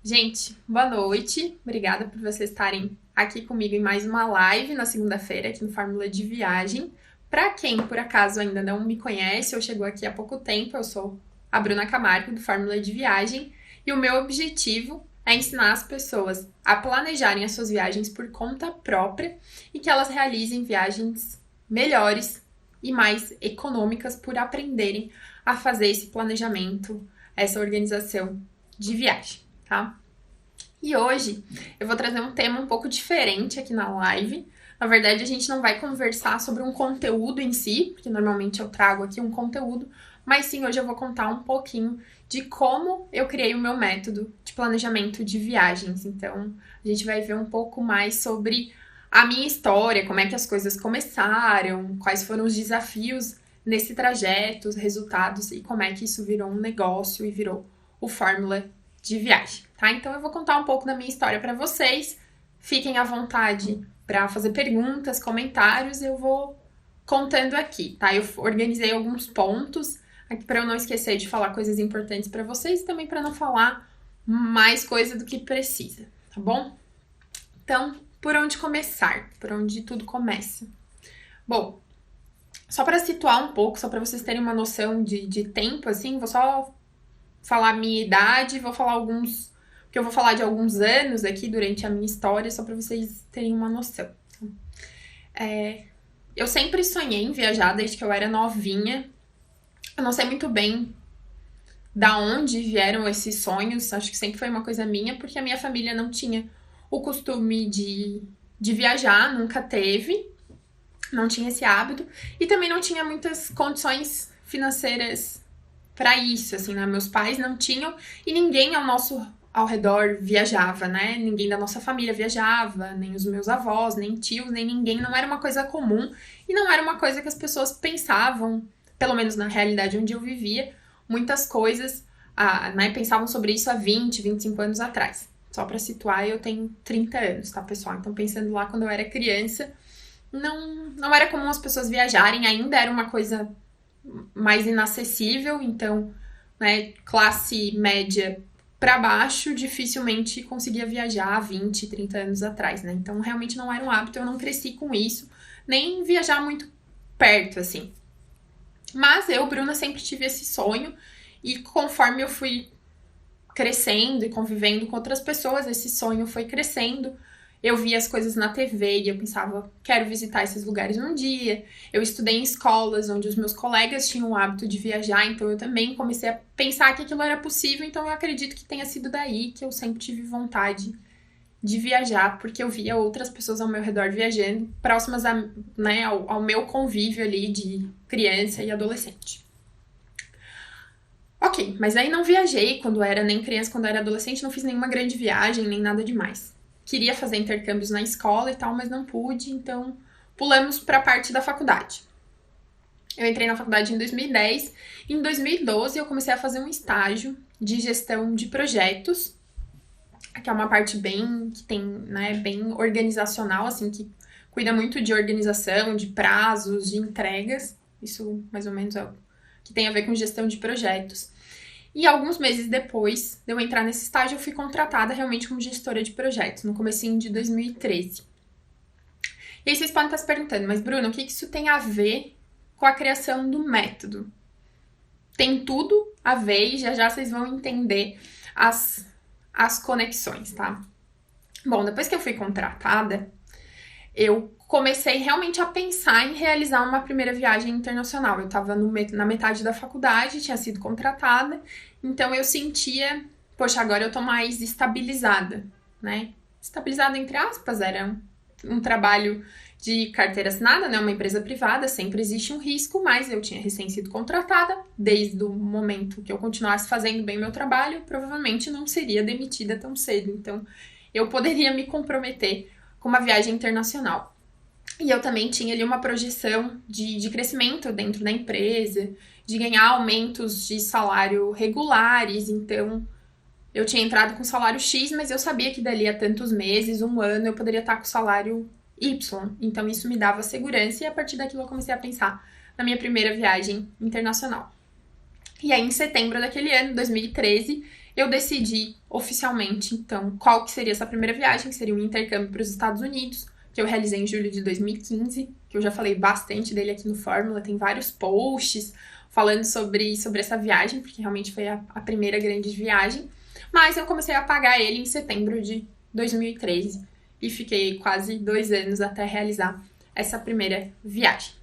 Gente, boa noite. Obrigada por vocês estarem aqui comigo em mais uma live na segunda-feira aqui no Fórmula de Viagem. Para quem por acaso ainda não me conhece ou chegou aqui há pouco tempo, eu sou a Bruna Camargo do Fórmula de Viagem e o meu objetivo é ensinar as pessoas a planejarem as suas viagens por conta própria e que elas realizem viagens melhores e mais econômicas por aprenderem a fazer esse planejamento, essa organização de viagem, tá? E hoje eu vou trazer um tema um pouco diferente aqui na live. Na verdade, a gente não vai conversar sobre um conteúdo em si, porque normalmente eu trago aqui um conteúdo, mas sim, hoje eu vou contar um pouquinho de como eu criei o meu método de planejamento de viagens. Então, a gente vai ver um pouco mais sobre a minha história, como é que as coisas começaram, quais foram os desafios nesse trajeto, os resultados e como é que isso virou um negócio e virou o Fórmula de Viagem, tá? Então eu vou contar um pouco da minha história para vocês. Fiquem à vontade para fazer perguntas, comentários, eu vou contando aqui, tá? Eu organizei alguns pontos aqui para eu não esquecer de falar coisas importantes para vocês e também para não falar mais coisa do que precisa, tá bom? Então, por onde começar? Por onde tudo começa? Bom, só para situar um pouco, só para vocês terem uma noção de tempo, assim, vou só falar a minha idade, vou falar alguns, porque eu vou falar de alguns anos aqui durante a minha história, só para vocês terem uma noção. Eu sempre sonhei em viajar desde que eu era novinha. Eu não sei muito bem da onde vieram esses sonhos, acho que sempre foi uma coisa minha, porque a minha família não tinha o costume de viajar, nunca teve, não tinha esse hábito, e também não tinha muitas condições financeiras para isso, assim, né? Meus pais não tinham e ninguém ao redor viajava, né? Ninguém da nossa família viajava, nem os meus avós, nem tios, nem ninguém. Não era uma coisa comum e não era uma coisa que as pessoas pensavam, pelo menos na realidade onde eu vivia, muitas coisas, né? Pensavam sobre isso há 20, 25 anos atrás. Só para situar, eu tenho 30 anos, tá, pessoal? Então, pensando lá quando eu era criança, não era comum as pessoas viajarem, ainda era uma coisa mais inacessível, então, né, classe média para baixo dificilmente conseguia viajar 20, 30 anos atrás, né? Então, realmente não era um hábito, eu não cresci com isso, nem viajar muito perto, assim. Mas eu, Bruna, sempre tive esse sonho e conforme eu fui crescendo e convivendo com outras pessoas, esse sonho foi crescendo. Eu via as coisas na TV e eu pensava, quero visitar esses lugares um dia. Eu estudei em escolas onde os meus colegas tinham o hábito de viajar, então eu também comecei a pensar que aquilo era possível, então eu acredito que tenha sido daí que eu sempre tive vontade de viajar, porque eu via outras pessoas ao meu redor viajando, próximas né, ao meu convívio ali de criança e adolescente. Ok, mas aí não viajei quando era nem criança, quando era adolescente, não fiz nenhuma grande viagem, nem nada demais. Queria fazer intercâmbios na escola e tal, mas não pude, então pulamos para a parte da faculdade. Eu entrei na faculdade em 2010 e em 2012 eu comecei a fazer um estágio de gestão de projetos, que é uma parte bem que tem, né, bem organizacional, assim, que cuida muito de organização, de prazos, de entregas. Isso mais ou menos é o que tem a ver com gestão de projetos. E alguns meses depois de eu entrar nesse estágio, eu fui contratada realmente como gestora de projetos, no comecinho de 2013. E aí vocês podem estar se perguntando, mas Bruna, o que isso tem a ver com a criação do método? Tem tudo a ver e já já vocês vão entender as conexões, tá? Bom, depois que eu fui contratada, eu comecei realmente a pensar em realizar uma primeira viagem internacional. Eu estava na metade da faculdade, tinha sido contratada, então eu sentia, poxa, agora eu tô mais estabilizada, né? Estabilizada entre aspas, era um trabalho de carteira assinada, né? Uma empresa privada, sempre existe um risco, mas eu tinha recém sido contratada, desde o momento que eu continuasse fazendo bem meu trabalho, provavelmente não seria demitida tão cedo, então eu poderia me comprometer com uma viagem internacional. E eu também tinha ali uma projeção de crescimento dentro da empresa, de ganhar aumentos de salário regulares, então eu tinha entrado com salário X, mas eu sabia que dali a tantos meses, um ano, eu poderia estar com salário Y. Então isso me dava segurança e a partir daquilo eu comecei a pensar na minha primeira viagem internacional. E aí em setembro daquele ano, 2013, eu decidi oficialmente, então, qual que seria essa primeira viagem, que seria um intercâmbio para os Estados Unidos, que eu realizei em julho de 2015, que eu já falei bastante dele aqui no Fórmula, tem vários posts falando sobre essa viagem, porque realmente foi a primeira grande viagem, mas eu comecei a pagar ele em setembro de 2013 e fiquei quase 2 anos até realizar essa primeira viagem.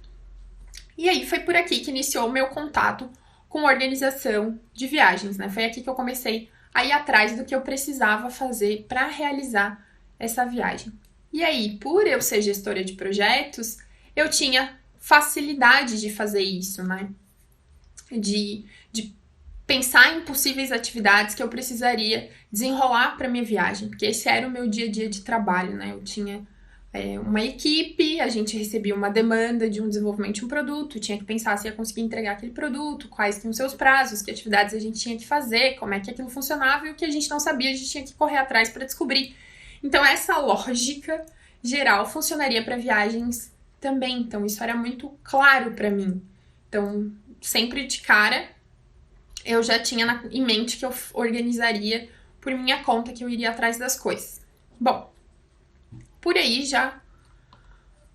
E aí foi por aqui que iniciou o meu contato com organização de viagens, né? Foi aqui que eu comecei a ir atrás do que eu precisava fazer para realizar essa viagem. E aí, por eu ser gestora de projetos, eu tinha facilidade de fazer isso, né? De pensar em possíveis atividades que eu precisaria desenrolar para minha viagem, porque esse era o meu dia a dia de trabalho, né? Eu tinha uma equipe, a gente recebia uma demanda de um desenvolvimento de um produto, tinha que pensar se ia conseguir entregar aquele produto, quais são os seus prazos, que atividades a gente tinha que fazer, como é que aquilo funcionava, e o que a gente não sabia, a gente tinha que correr atrás para descobrir. Então, essa lógica geral funcionaria para viagens também. Então, isso era muito claro para mim. Então, sempre de cara, eu já tinha em mente que eu organizaria por minha conta, que eu iria atrás das coisas. Bom, por aí já,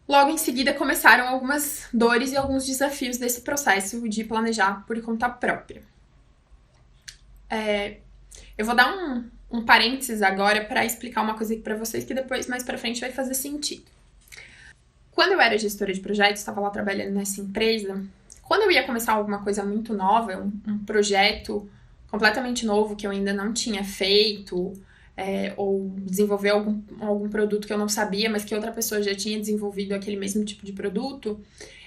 logo em seguida, começaram algumas dores e alguns desafios desse processo de planejar por conta própria. Eu vou dar um parênteses agora para explicar uma coisa aqui para vocês que depois, mais para frente, vai fazer sentido. Quando eu era gestora de projetos, estava lá trabalhando nessa empresa, quando eu ia começar alguma coisa muito nova, um projeto completamente novo que eu ainda não tinha feito, ou desenvolver algum produto que eu não sabia, mas que outra pessoa já tinha desenvolvido aquele mesmo tipo de produto,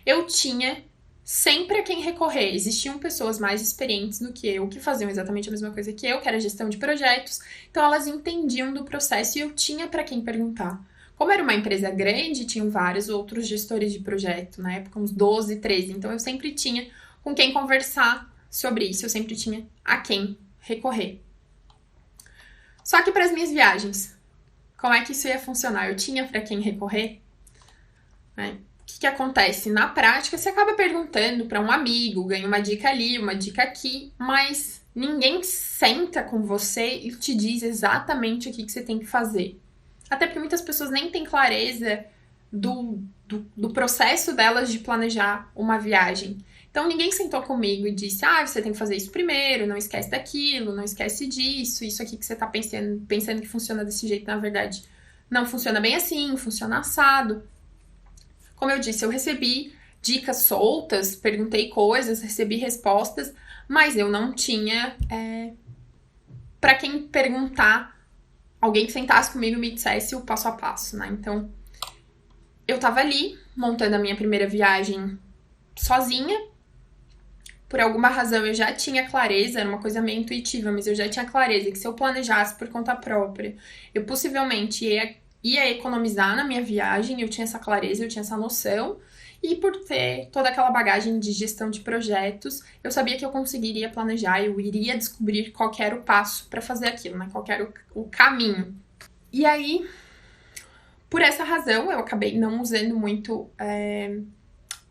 eu tinha sempre a quem recorrer. Existiam pessoas mais experientes do que eu, que faziam exatamente a mesma coisa que eu, que era gestão de projetos, então elas entendiam do processo e eu tinha para quem perguntar. Como era uma empresa grande, tinham vários outros gestores de projeto, na época uns 12, 13, então eu sempre tinha com quem conversar sobre isso, eu sempre tinha a quem recorrer. Só que para as minhas viagens, como é que isso ia funcionar? Eu tinha para quem recorrer? O que acontece? Na prática, você acaba perguntando para um amigo, ganha uma dica ali, uma dica aqui, mas ninguém senta com você e te diz exatamente o que você tem que fazer. Até porque muitas pessoas nem têm clareza do processo delas de planejar uma viagem. Então, ninguém sentou comigo e disse, você tem que fazer isso primeiro, não esquece daquilo, não esquece disso, isso aqui que você tá pensando que funciona desse jeito, na verdade, não funciona bem assim, funciona assado. Como eu disse, eu recebi dicas soltas, perguntei coisas, recebi respostas, mas eu não tinha para quem perguntar, alguém que sentasse comigo e me dissesse o passo a passo, né? Então, eu tava ali, montando a minha primeira viagem sozinha. Por alguma razão, eu já tinha clareza, era uma coisa meio intuitiva, mas eu já tinha clareza que se eu planejasse por conta própria, eu possivelmente ia economizar na minha viagem, eu tinha essa clareza, eu tinha essa noção, e por ter toda aquela bagagem de gestão de projetos, eu sabia que eu conseguiria planejar, eu iria descobrir qual que era o passo para fazer aquilo, né? Qual que era o caminho. E aí, por essa razão, eu acabei não usando muito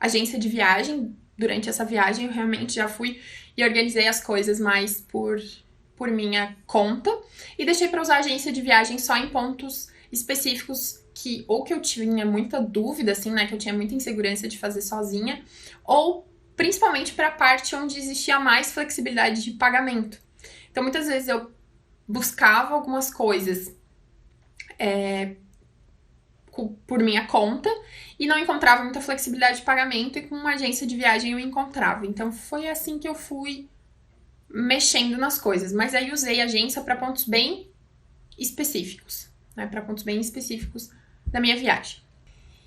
agência de viagem. Durante essa viagem, eu realmente já fui e organizei as coisas mais por minha conta e deixei para usar agência de viagem só em pontos específicos que eu tinha muita dúvida, assim, né, que eu tinha muita insegurança de fazer sozinha, ou principalmente para a parte onde existia mais flexibilidade de pagamento. Então, muitas vezes eu buscava algumas coisas por minha conta e não encontrava muita flexibilidade de pagamento, e com uma agência de viagem eu encontrava. Então, foi assim que eu fui mexendo nas coisas. Mas aí usei a agência para pontos bem específicos, né? Para pontos bem específicos da minha viagem.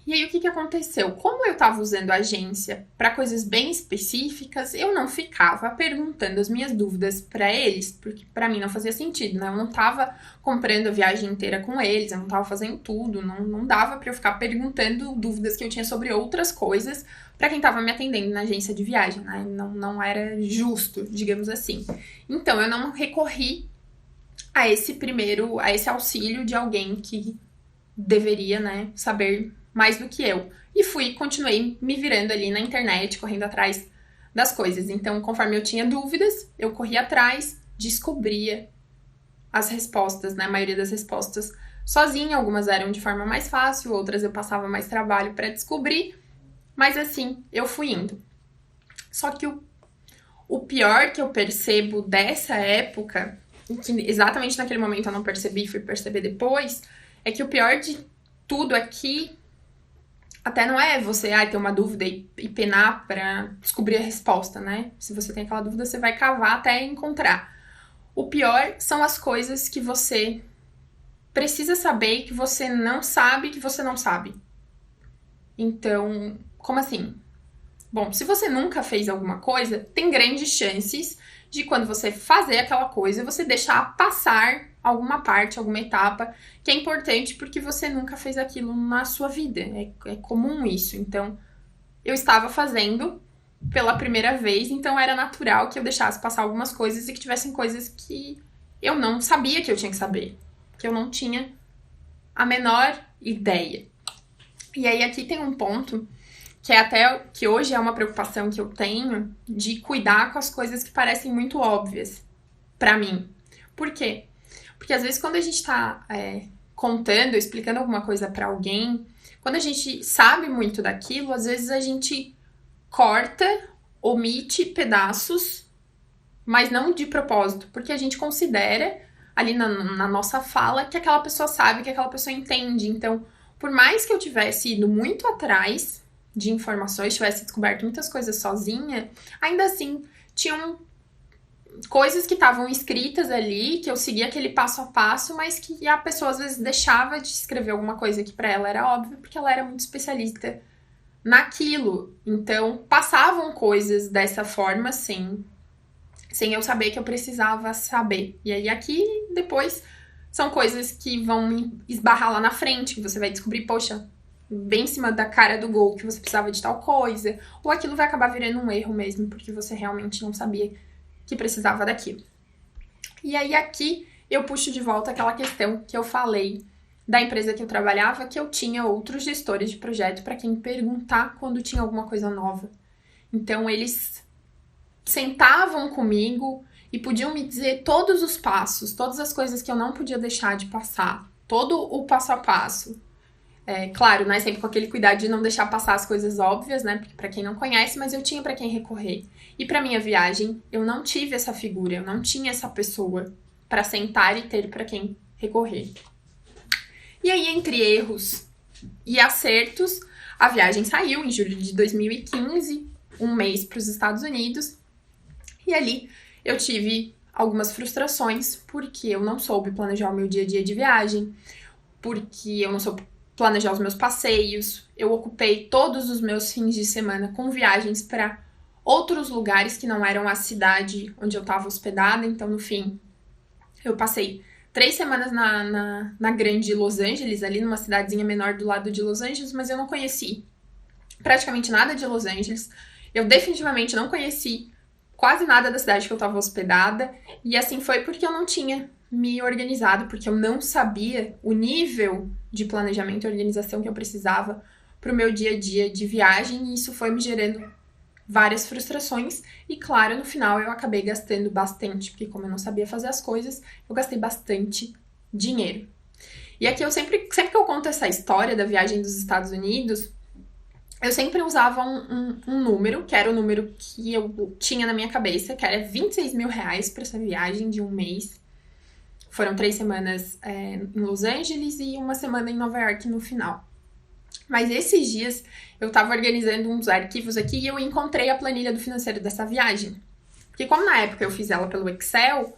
E aí, o que aconteceu? Como eu estava usando a agência para coisas bem específicas, eu não ficava perguntando as minhas dúvidas para eles, porque para mim não fazia sentido, né? Eu não estava comprando a viagem inteira com eles, eu não estava fazendo tudo, não dava para eu ficar perguntando dúvidas que eu tinha sobre outras coisas para quem estava me atendendo na agência de viagem, né? Não era justo, digamos assim. Então, eu não recorri a esse auxílio de alguém que deveria, né, saber mais do que eu. E continuei me virando ali na internet, correndo atrás das coisas. Então, conforme eu tinha dúvidas, eu corria atrás, descobria as respostas, né? A maioria das respostas sozinha, algumas eram de forma mais fácil, outras eu passava mais trabalho para descobrir, mas assim, eu fui indo. Só que o pior que eu percebo dessa época, que exatamente naquele momento eu não percebi, fui perceber depois, é que o pior de tudo aqui até não é você ter uma dúvida e penar para descobrir a resposta, né? Se você tem aquela dúvida, você vai cavar até encontrar. O pior são as coisas que você precisa saber e que você não sabe que você não sabe. Então, como assim? Bom, se você nunca fez alguma coisa, tem grandes chances de quando você fazer aquela coisa, você deixar passar alguma parte, alguma etapa, que é importante porque você nunca fez aquilo na sua vida. É comum isso. Então, eu estava fazendo pela primeira vez, então era natural que eu deixasse passar algumas coisas e que tivessem coisas que eu não sabia que eu tinha que saber, que eu não tinha a menor ideia. E aí aqui tem um ponto que é até que hoje é uma preocupação que eu tenho de cuidar com as coisas que parecem muito óbvias pra mim. Por quê? Porque às vezes quando a gente tá contando, explicando alguma coisa pra alguém, quando a gente sabe muito daquilo, às vezes a gente corta, omite pedaços, mas não de propósito, porque a gente considera ali na nossa fala que aquela pessoa sabe, que aquela pessoa entende. Então, por mais que eu tivesse ido muito atrás de informações, tivesse descoberto muitas coisas sozinha, ainda assim, tinham coisas que estavam escritas ali, que eu seguia aquele passo a passo, mas que a pessoa às vezes deixava de escrever alguma coisa que pra ela era óbvia, porque ela era muito especialista naquilo. Então, passavam coisas dessa forma sem eu saber que eu precisava saber. E aí aqui, depois, são coisas que vão esbarrar lá na frente, que você vai descobrir, poxa, bem em cima da cara do gol que você precisava de tal coisa, ou aquilo vai acabar virando um erro mesmo, porque você realmente não sabia que precisava daquilo. E aí aqui eu puxo de volta aquela questão que eu falei da empresa que eu trabalhava, que eu tinha outros gestores de projeto para quem perguntar quando tinha alguma coisa nova. Então eles sentavam comigo e podiam me dizer todos os passos, todas as coisas que eu não podia deixar de passar, todo o passo a passo. Claro, né, sempre com aquele cuidado de não deixar passar as coisas óbvias, né, porque pra quem não conhece, mas eu tinha pra quem recorrer. E pra minha viagem, eu não tive essa figura, eu não tinha essa pessoa pra sentar e ter pra quem recorrer. E aí, entre erros e acertos, a viagem saiu em julho de 2015, um mês pros Estados Unidos, e ali eu tive algumas frustrações, porque eu não soube planejar o meu dia a dia de viagem, porque eu não soube planejar os meus passeios, eu ocupei todos os meus fins de semana com viagens para outros lugares que não eram a cidade onde eu estava hospedada, então no fim eu passei 3 semanas na grande Los Angeles, ali numa cidadezinha menor do lado de Los Angeles, mas eu não conheci praticamente nada de Los Angeles, eu definitivamente não conheci quase nada da cidade que eu estava hospedada, e assim foi porque eu não tinha me organizado, porque eu não sabia o nível de planejamento e organização que eu precisava para o meu dia a dia de viagem, e isso foi me gerando várias frustrações, e claro, no final eu acabei gastando bastante, porque como eu não sabia fazer as coisas, eu gastei bastante dinheiro. E aqui eu sempre que eu conto essa história da viagem dos Estados Unidos, eu sempre usava um número, que era o número que eu tinha na minha cabeça, que era 26 mil reais para essa viagem de um mês. Foram 3 semanas em Los Angeles e 1 semana em Nova York no final. Mas esses dias eu tava organizando uns arquivos aqui e eu encontrei a planilha do financeiro dessa viagem. Porque como na época eu fiz ela pelo Excel,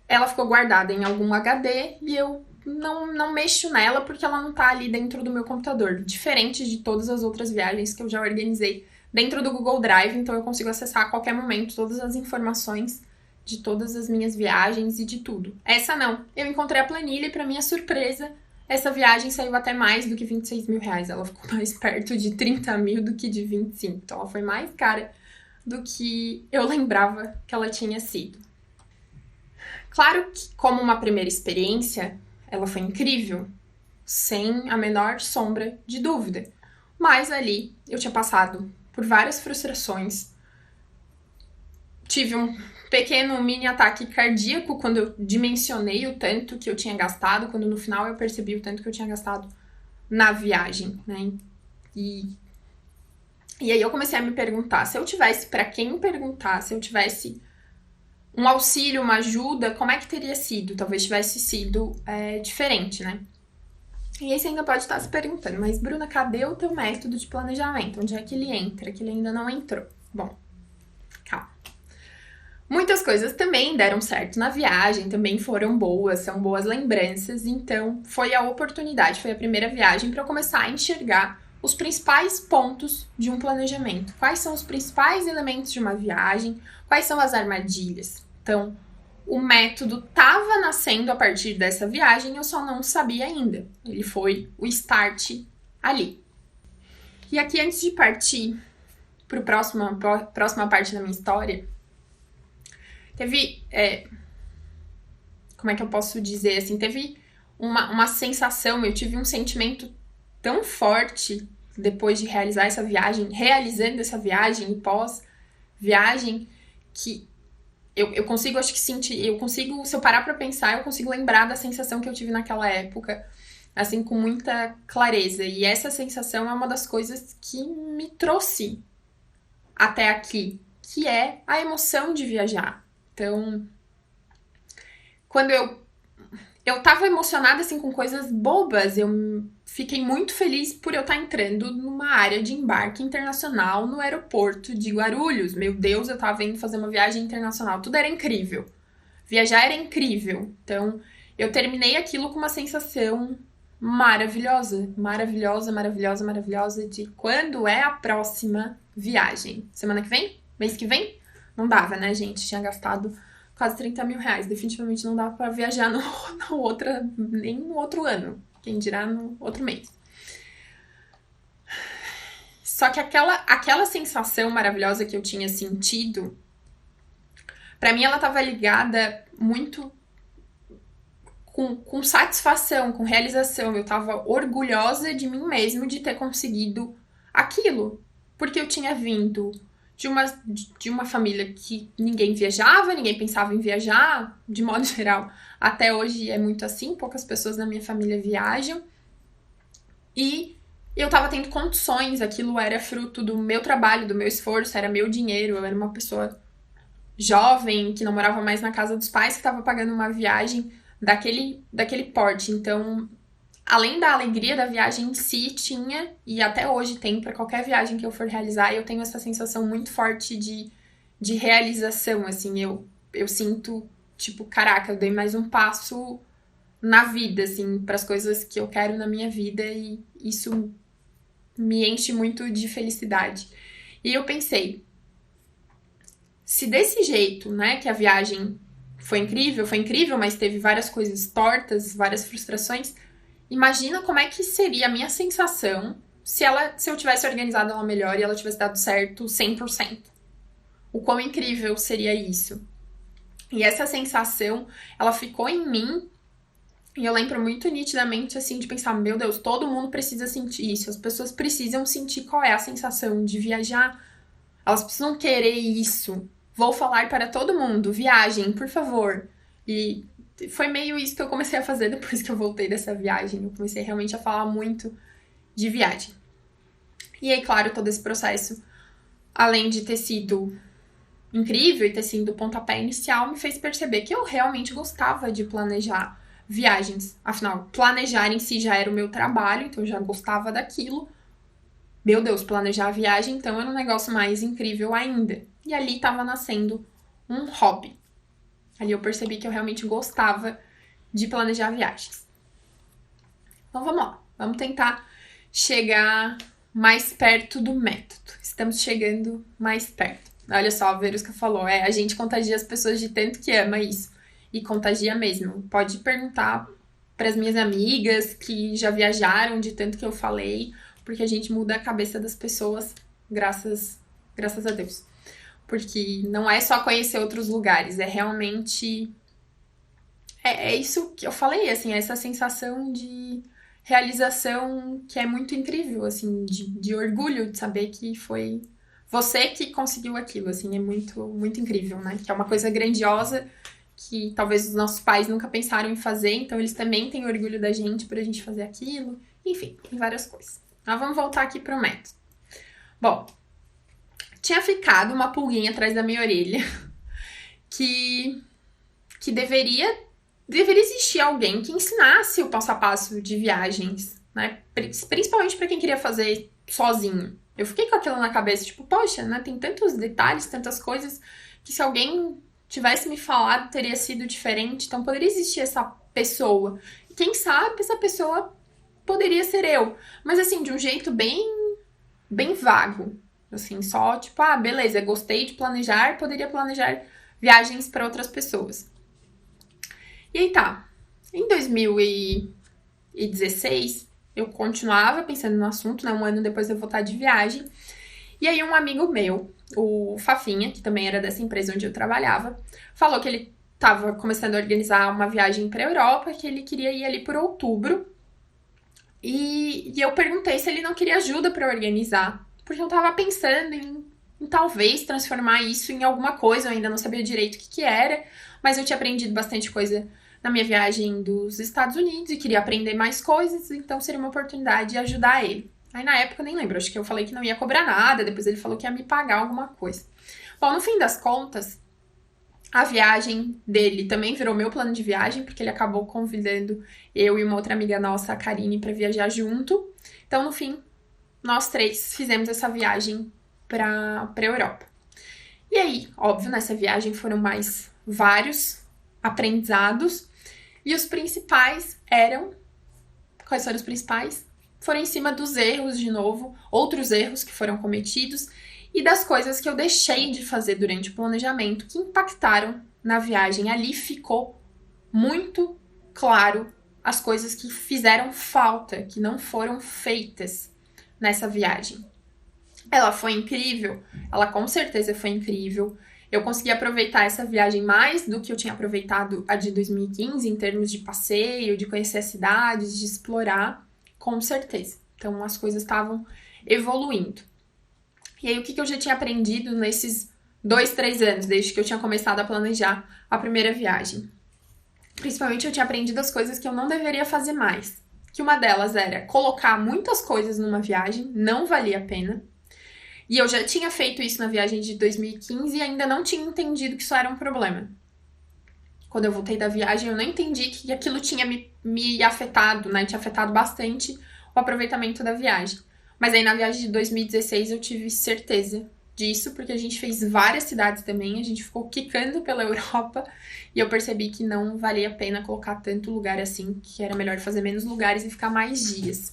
ela ficou guardada em algum HD e eu não mexo nela porque ela não tá ali dentro do meu computador. Diferente de todas as outras viagens que eu já organizei dentro do Google Drive, então eu consigo acessar a qualquer momento todas as informações de todas as minhas viagens e de tudo. Essa não. Eu encontrei a planilha e, pra minha surpresa, essa viagem saiu até mais do que 26 mil reais. Ela ficou mais perto de 30 mil do que de 25. Então, ela foi mais cara do que eu lembrava que ela tinha sido. Claro que, como uma primeira experiência, ela foi incrível, sem a menor sombra de dúvida. Mas ali, eu tinha passado por várias frustrações, tive um pequeno mini ataque cardíaco quando eu dimensionei o tanto que eu tinha gastado, quando no final eu percebi o tanto que eu tinha gastado na viagem, né? E aí eu comecei a me perguntar, se eu tivesse para quem perguntar, se eu tivesse um auxílio, uma ajuda, como é que teria sido? Talvez tivesse sido diferente, né? E aí você ainda pode estar se perguntando, mas Bruna, cadê o teu método de planejamento? Onde é que ele entra? Que ele ainda não entrou. Bom, calma. Muitas coisas também deram certo na viagem, também foram boas, são boas lembranças, então foi a oportunidade, foi a primeira viagem para eu começar a enxergar os principais pontos de um planejamento. Quais são os principais elementos de uma viagem? Quais são as armadilhas? Então, o método estava nascendo a partir dessa viagem, eu só não sabia ainda. Ele foi o start ali. E aqui, antes de partir para a próxima parte da minha história, teve... como é que eu posso dizer? Assim, teve uma sensação, eu tive um sentimento tão forte depois de realizar essa viagem, realizando essa viagem e pós-viagem, que eu consigo, acho que sentir, eu consigo, se eu parar pra pensar, eu consigo lembrar da sensação que eu tive naquela época, assim, com muita clareza. E essa sensação é uma das coisas que me trouxe até aqui, que é a emoção de viajar. Então, quando eu tava emocionada, assim, com coisas bobas, eu fiquei muito feliz por eu estar entrando numa área de embarque internacional no aeroporto de Guarulhos. Meu Deus, eu tava indo fazer uma viagem internacional. Tudo era incrível. Viajar era incrível. Então, eu terminei aquilo com uma sensação maravilhosa. Maravilhosa, maravilhosa, maravilhosa de quando é a próxima viagem. Semana que vem? Mês que vem? Não dava, né, gente? Tinha gastado quase 30 mil reais. Definitivamente não dava pra viajar nem no outro ano. Quem dirá no outro mês. Só que aquela sensação maravilhosa que eu tinha sentido, pra mim ela tava ligada muito com satisfação, com realização. Eu tava orgulhosa de mim mesmo de ter conseguido aquilo. Porque eu tinha vindo de uma família que ninguém viajava, ninguém pensava em viajar, de modo geral. Até hoje é muito assim, poucas pessoas na minha família viajam. E eu tava tendo condições, aquilo era fruto do meu trabalho, do meu esforço, era meu dinheiro, eu era uma pessoa jovem, que não morava mais na casa dos pais, que tava pagando uma viagem daquele porte. Então, além da alegria da viagem em si, tinha, e até hoje tem, para qualquer viagem que eu for realizar, eu tenho essa sensação muito forte de realização, assim, eu sinto, tipo, caraca, eu dei mais um passo na vida, assim, para as coisas que eu quero na minha vida, e isso me enche muito de felicidade. E eu pensei, se desse jeito, né, que a viagem foi incrível, mas teve várias coisas tortas, várias frustrações, imagina como é que seria a minha sensação se eu tivesse organizado ela melhor e ela tivesse dado certo 100%. O quão incrível seria isso. E essa sensação, ela ficou em mim, e eu lembro muito nitidamente, assim, de pensar, meu Deus, todo mundo precisa sentir isso, as pessoas precisam sentir qual é a sensação de viajar, elas precisam querer isso. Vou falar para todo mundo, viajem, por favor. E foi meio isso que eu comecei a fazer depois que eu voltei dessa viagem. Eu comecei realmente a falar muito de viagem. E aí, claro, todo esse processo, além de ter sido incrível e ter sido o pontapé inicial, me fez perceber que eu realmente gostava de planejar viagens. Afinal, planejar em si já era o meu trabalho, então eu já gostava daquilo. Meu Deus, planejar a viagem, então, era um negócio mais incrível ainda. E ali estava nascendo um hobby. Ali eu percebi que eu realmente gostava de planejar viagens. Então vamos lá, vamos tentar chegar mais perto do método. Estamos chegando mais perto. Olha só, a Verusca falou, a gente contagia as pessoas de tanto que ama isso. E contagia mesmo. Pode perguntar para as minhas amigas que já viajaram de tanto que eu falei, porque a gente muda a cabeça das pessoas, graças a Deus. Porque não é só conhecer outros lugares, é realmente... É isso que eu falei, assim, essa sensação de realização que é muito incrível, assim, de orgulho de saber que foi você que conseguiu aquilo, assim, é muito, muito incrível, né? Que é uma coisa grandiosa que talvez os nossos pais nunca pensaram em fazer, então eles também têm orgulho da gente por a gente fazer aquilo. Enfim, tem várias coisas. Mas vamos voltar aqui pro método. Bom, tinha ficado uma pulguinha atrás da minha orelha que deveria existir alguém que ensinasse o passo a passo de viagens, né? Principalmente para quem queria fazer sozinho. Eu fiquei com aquilo na cabeça, tipo, poxa, né? Tem tantos detalhes, tantas coisas que se alguém tivesse me falado teria sido diferente. Então poderia existir essa pessoa. E quem sabe essa pessoa poderia ser eu. Mas assim, de um jeito bem vago. Assim, só tipo, beleza, gostei de planejar, poderia planejar viagens para outras pessoas. E aí tá. Em 2016, eu continuava pensando no assunto, né? Um ano depois eu voltar de viagem. E aí um amigo meu, o Fafinha, que também era dessa empresa onde eu trabalhava, falou que ele estava começando a organizar uma viagem para a Europa, que ele queria ir ali por outubro. E eu perguntei se ele não queria ajuda para organizar, porque eu tava pensando em talvez transformar isso em alguma coisa, eu ainda não sabia direito o que era, mas eu tinha aprendido bastante coisa na minha viagem dos Estados Unidos e queria aprender mais coisas, então seria uma oportunidade de ajudar ele. Aí na época eu nem lembro, acho que eu falei que não ia cobrar nada, depois ele falou que ia me pagar alguma coisa. Bom, no fim das contas, a viagem dele também virou meu plano de viagem, porque ele acabou convidando eu e uma outra amiga nossa, a Karine, para viajar junto. Então, no fim, nós três fizemos essa viagem para a Europa. E aí, óbvio, nessa viagem foram mais vários aprendizados. E os principais eram... Quais foram os principais? Foram em cima dos erros, de novo, outros erros que foram cometidos e das coisas que eu deixei de fazer durante o planejamento que impactaram na viagem. Ali ficou muito claro as coisas que fizeram falta, que não foram feitas nessa viagem. Ela foi incrível? Ela com certeza foi incrível. Eu consegui aproveitar essa viagem mais do que eu tinha aproveitado a de 2015, em termos de passeio, de conhecer as cidades, de explorar, com certeza. Então, as coisas estavam evoluindo. E aí, o que eu já tinha aprendido nesses 2, 3 anos, desde que eu tinha começado a planejar a primeira viagem? Principalmente, eu tinha aprendido as coisas que eu não deveria fazer mais. Que uma delas era colocar muitas coisas numa viagem, não valia a pena. E eu já tinha feito isso na viagem de 2015 e ainda não tinha entendido que isso era um problema. Quando eu voltei da viagem, eu não entendi que aquilo tinha me afetado, né? Tinha afetado bastante o aproveitamento da viagem. Mas aí na viagem de 2016 eu tive certeza disso, porque a gente fez várias cidades também, a gente ficou quicando pela Europa e eu percebi que não valia a pena colocar tanto lugar assim, que era melhor fazer menos lugares e ficar mais dias.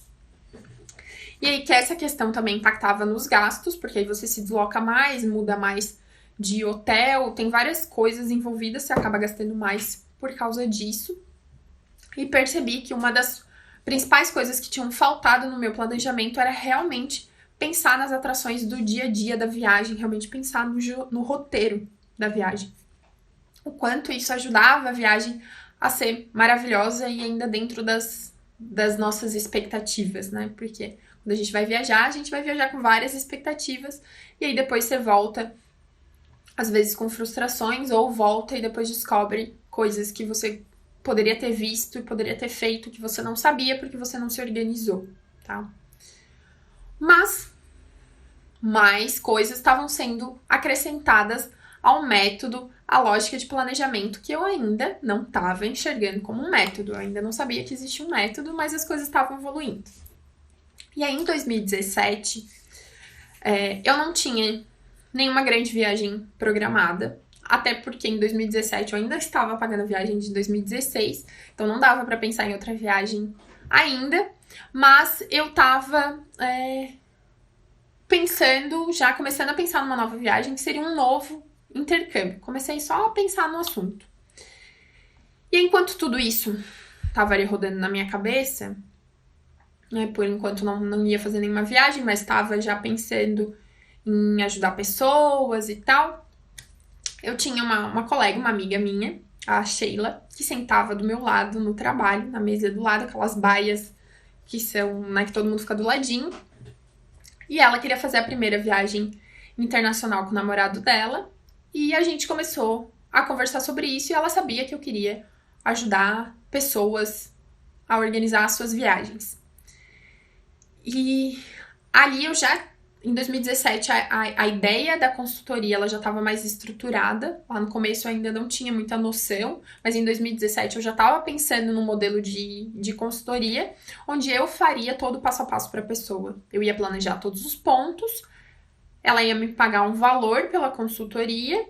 E aí que essa questão também impactava nos gastos, porque aí você se desloca mais, muda mais de hotel, tem várias coisas envolvidas, você acaba gastando mais por causa disso. E percebi que uma das principais coisas que tinham faltado no meu planejamento era realmente pensar nas atrações do dia a dia da viagem, realmente pensar no roteiro da viagem. O quanto isso ajudava a viagem a ser maravilhosa e ainda dentro das nossas expectativas, né? Porque quando a gente vai viajar com várias expectativas e aí depois você volta, às vezes com frustrações, ou volta e depois descobre coisas que você poderia ter visto e poderia ter feito que você não sabia porque você não se organizou, tá? Mas mais coisas estavam sendo acrescentadas ao método, à lógica de planejamento que eu ainda não estava enxergando como um método. Eu ainda não sabia que existia um método, mas as coisas estavam evoluindo. E aí, em 2017, eu não tinha nenhuma grande viagem programada, até porque em 2017 eu ainda estava pagando a viagem de 2016, então não dava para pensar em outra viagem ainda, mas eu estava começando a pensar numa nova viagem, que seria um novo intercâmbio. Comecei só a pensar no assunto. E enquanto tudo isso estava ali rodando na minha cabeça, por enquanto não ia fazer nenhuma viagem, mas estava já pensando em ajudar pessoas e tal. Eu tinha uma colega, uma amiga minha, a Sheila, que sentava do meu lado no trabalho, na mesa do lado, aquelas baias que são, né, que todo mundo fica do ladinho. E ela queria fazer a primeira viagem internacional com o namorado dela. E a gente começou a conversar sobre isso e ela sabia que eu queria ajudar pessoas a organizar as suas viagens. E ali em 2017, a ideia da consultoria ela já estava mais estruturada. Lá no começo eu ainda não tinha muita noção, mas em 2017 eu já estava pensando no modelo de consultoria, onde eu faria todo o passo a passo para a pessoa. Eu ia planejar todos os pontos, ela ia me pagar um valor pela consultoria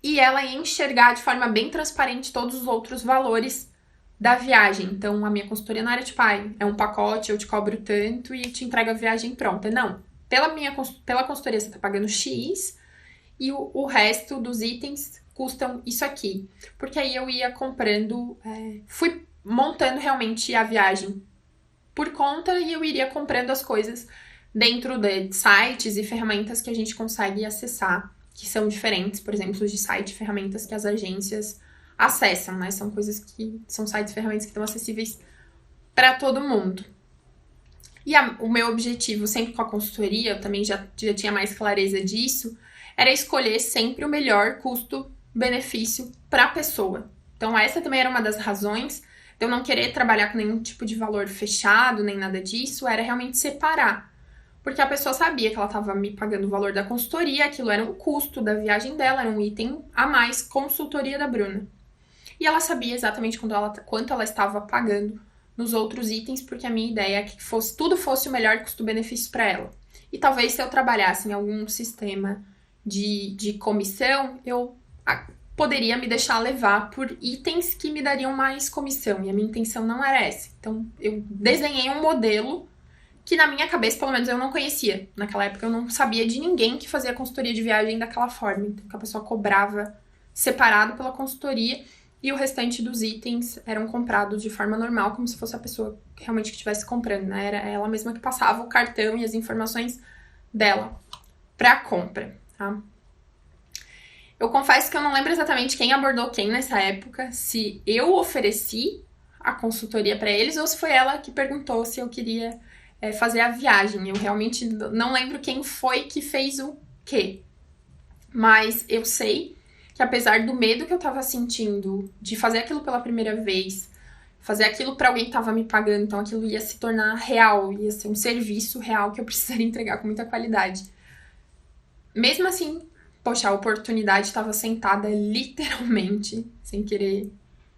e ela ia enxergar de forma bem transparente todos os outros valores da viagem. Então, a minha consultoria não era tipo, é um pacote, eu te cobro tanto e te entrego a viagem pronta. Não. Pela consultoria você tá pagando X e o resto dos itens custam isso aqui. Porque aí eu ia comprando, fui montando realmente a viagem por conta e eu iria comprando as coisas dentro de sites e ferramentas que a gente consegue acessar, que são diferentes, por exemplo, de site e ferramentas que as agências acessam, né? São coisas que são sites e ferramentas que estão acessíveis para todo mundo. E o meu objetivo sempre com a consultoria, eu também já tinha mais clareza disso, era escolher sempre o melhor custo-benefício para a pessoa. Então essa também era uma das razões de eu não querer trabalhar com nenhum tipo de valor fechado, nem nada disso, era realmente separar. Porque a pessoa sabia que ela estava me pagando o valor da consultoria, aquilo era um custo da viagem dela, era um item a mais, consultoria da Bruna. E ela sabia exatamente quanto ela estava pagando nos outros itens, porque a minha ideia é que tudo fosse o melhor custo-benefício para ela. E talvez se eu trabalhasse em algum sistema de comissão, eu poderia me deixar levar por itens que me dariam mais comissão. E a minha intenção não era essa. Então, eu desenhei um modelo que na minha cabeça, pelo menos, eu não conhecia. Naquela época, eu não sabia de ninguém que fazia consultoria de viagem daquela forma. Então, que a pessoa cobrava separado pela consultoria e o restante dos itens eram comprados de forma normal, como se fosse a pessoa realmente que estivesse comprando, né? Era ela mesma que passava o cartão e as informações dela para compra, tá? Eu confesso que eu não lembro exatamente quem abordou quem nessa época, se eu ofereci a consultoria para eles ou se foi ela que perguntou se eu queria fazer a viagem. Eu realmente não lembro quem foi que fez o quê. Mas eu sei que apesar do medo que eu tava sentindo de fazer aquilo pela primeira vez, fazer aquilo pra alguém que tava me pagando, então aquilo ia se tornar real, ia ser um serviço real que eu precisaria entregar com muita qualidade. Mesmo assim, poxa, a oportunidade estava sentada literalmente, sem querer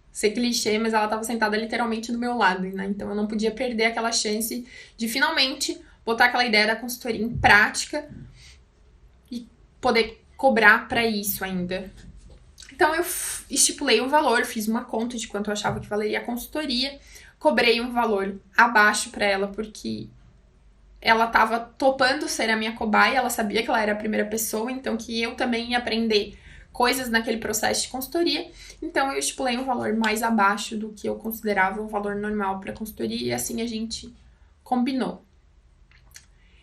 ser clichê, mas ela estava sentada literalmente do meu lado, né? Então eu não podia perder aquela chance de finalmente botar aquela ideia da consultoria em prática e poder cobrar para isso ainda. Então eu estipulei um valor, fiz uma conta de quanto eu achava que valeria a consultoria, cobrei um valor abaixo para ela porque ela estava topando ser a minha cobaia, ela sabia que ela era a primeira pessoa, então que eu também ia aprender coisas naquele processo de consultoria, então eu estipulei um valor mais abaixo do que eu considerava um valor normal para consultoria e assim a gente combinou.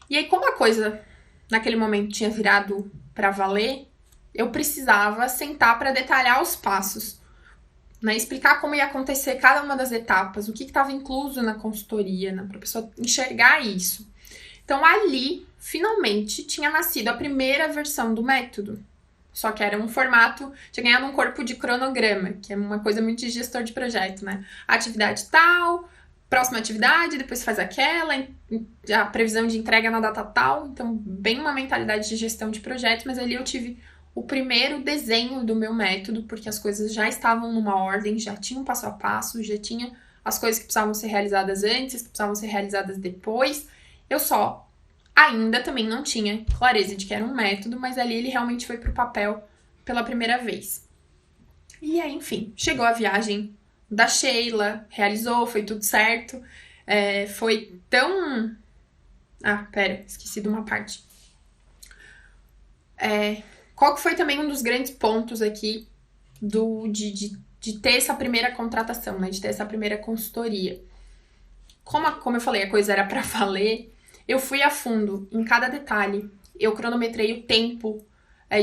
E aí, como a coisa naquele momento tinha virado para valer, eu precisava sentar para detalhar os passos, né? Explicar como ia acontecer cada uma das etapas, o que estava incluso na consultoria, né? Para a pessoa enxergar isso. Então, ali, finalmente, tinha nascido a primeira versão do método. Só que era um formato, tinha ganhado um corpo de cronograma, que é uma coisa muito de gestor de projeto, né? Atividade tal, próxima atividade, depois faz aquela, a previsão de entrega na data tal. Então, bem uma mentalidade de gestão de projeto, mas ali eu tive o primeiro desenho do meu método, porque as coisas já estavam numa ordem, já tinha um passo a passo, já tinha as coisas que precisavam ser realizadas antes, que precisavam ser realizadas depois. Eu só ainda também não tinha clareza de que era um método, mas ali ele realmente foi pro papel pela primeira vez. E aí, enfim, chegou a viagem da Sheila, realizou, foi tudo certo. Foi tão... esqueci de uma parte. Qual que foi também um dos grandes pontos aqui de ter essa primeira contratação, né? De ter essa primeira consultoria. Como eu falei, a coisa era pra valer, eu fui a fundo em cada detalhe. Eu cronometrei o tempo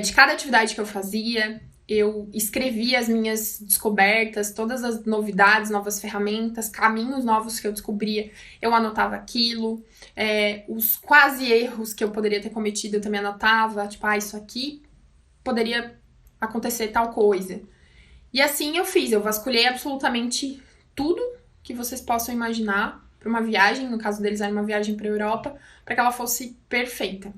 de cada atividade que eu fazia. eu escrevia as minhas descobertas, todas as novidades, novas ferramentas, caminhos novos que eu descobria, eu anotava aquilo. Os quase erros que eu poderia ter cometido, eu também anotava. Tipo, isso aqui poderia acontecer tal coisa. E assim eu fiz, eu vasculhei absolutamente tudo que vocês possam imaginar para uma viagem, no caso deles era uma viagem para a Europa, para que ela fosse perfeita.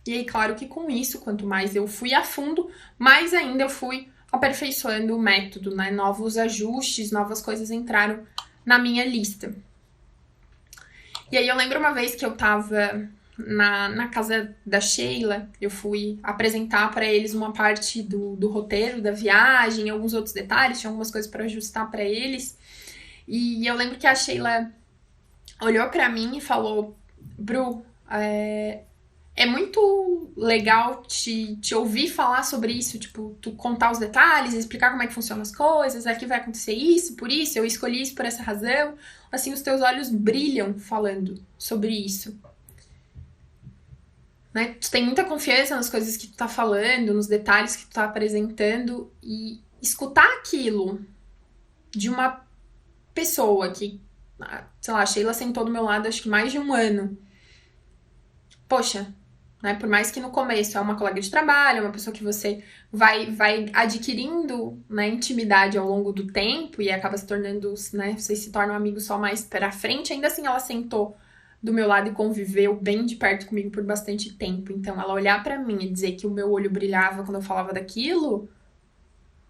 E aí, claro que com isso, quanto mais eu fui a fundo, mais ainda eu fui aperfeiçoando o método, né? Novos ajustes, novas coisas entraram na minha lista. E aí eu lembro uma vez que eu tava na casa da Sheila, eu fui apresentar para eles uma parte do roteiro da viagem, alguns outros detalhes, tinha algumas coisas para ajustar para eles. E eu lembro que a Sheila olhou para mim e falou: Bru, é muito legal te ouvir falar sobre isso, tipo, tu contar os detalhes, explicar como é que funcionam as coisas, aqui vai acontecer isso, por isso, eu escolhi isso por essa razão. Assim, os teus olhos brilham falando sobre isso. Né? Tu tem muita confiança nas coisas que tu tá falando, nos detalhes que tu tá apresentando, e escutar aquilo de uma pessoa que, sei lá, a Sheila sentou do meu lado acho que mais de um ano. Poxa, né? Por mais que no começo é uma colega de trabalho, é uma pessoa que você vai adquirindo, né, intimidade ao longo do tempo e acaba se tornando, né, vocês se tornam amigos só mais pra frente, ainda assim ela sentou do meu lado e conviveu bem de perto comigo por bastante tempo. Então, ela olhar pra mim e dizer que o meu olho brilhava quando eu falava daquilo,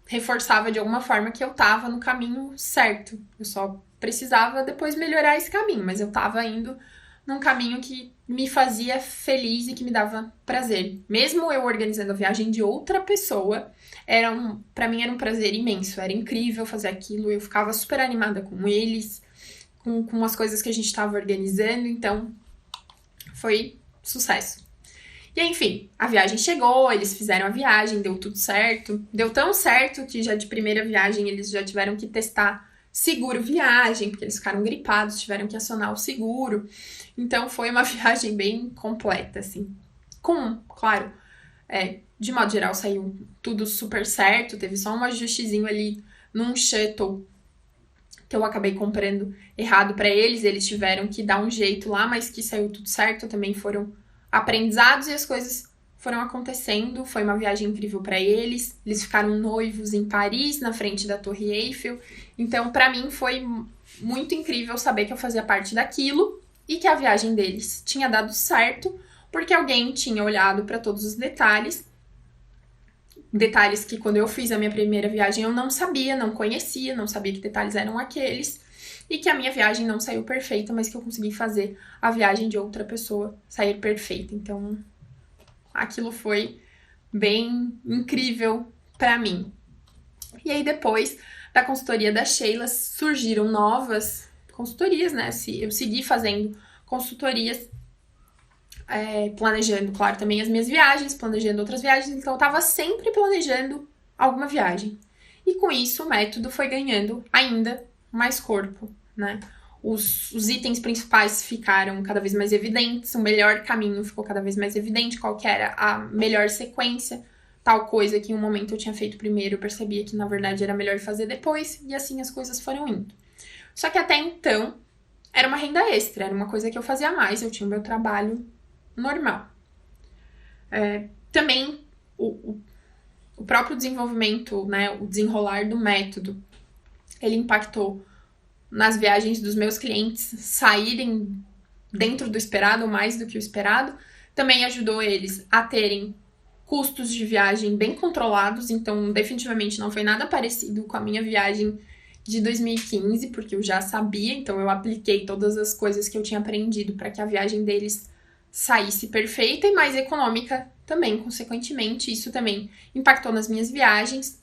reforçava de alguma forma que eu tava no caminho certo. Eu só precisava depois melhorar esse caminho, mas eu tava indo num caminho que me fazia feliz e que me dava prazer. Mesmo eu organizando a viagem de outra pessoa, pra mim era um prazer imenso, era incrível fazer aquilo, eu ficava super animada com eles, com as coisas que a gente estava organizando, então foi sucesso. E enfim, a viagem chegou, eles fizeram a viagem, deu tudo certo. Deu tão certo que já de primeira viagem eles já tiveram que testar seguro viagem, porque eles ficaram gripados, tiveram que acionar o seguro. Então foi uma viagem bem completa, assim. Claro, de modo geral saiu tudo super certo, teve só um ajustezinho ali num shuttle que eu acabei comprando errado para eles, eles tiveram que dar um jeito lá, mas que saiu tudo certo, também foram aprendizados e as coisas foram acontecendo. Foi uma viagem incrível para eles. Eles ficaram noivos em Paris, na frente da Torre Eiffel. Então, para mim foi muito incrível saber que eu fazia parte daquilo e que a viagem deles tinha dado certo, porque alguém tinha olhado para todos os detalhes que quando eu fiz a minha primeira viagem eu não sabia, não conhecia, não sabia que detalhes eram aqueles, e que a minha viagem não saiu perfeita, mas que eu consegui fazer a viagem de outra pessoa sair perfeita. Então, aquilo foi bem incrível pra mim. E aí, depois da consultoria da Sheila, surgiram novas consultorias, né? Eu segui fazendo consultorias, planejando, claro, também as minhas viagens, planejando outras viagens, então eu tava sempre planejando alguma viagem. E com isso o método foi ganhando ainda mais corpo, né? Os itens principais ficaram cada vez mais evidentes, o melhor caminho ficou cada vez mais evidente, qual que era a melhor sequência, tal coisa que em um momento eu tinha feito primeiro, eu percebia que na verdade era melhor fazer depois, e assim as coisas foram indo. Só que até então era uma renda extra, era uma coisa que eu fazia a mais, eu tinha o meu trabalho normal. Também o próprio desenvolvimento, né, o desenrolar do método, ele impactou nas viagens dos meus clientes saírem dentro do esperado, ou mais do que o esperado. Também ajudou eles a terem custos de viagem bem controlados, então definitivamente não foi nada parecido com a minha viagem de 2015, porque eu já sabia, então eu apliquei todas as coisas que eu tinha aprendido para que a viagem deles saísse perfeita e mais econômica também, consequentemente. Isso também impactou nas minhas viagens.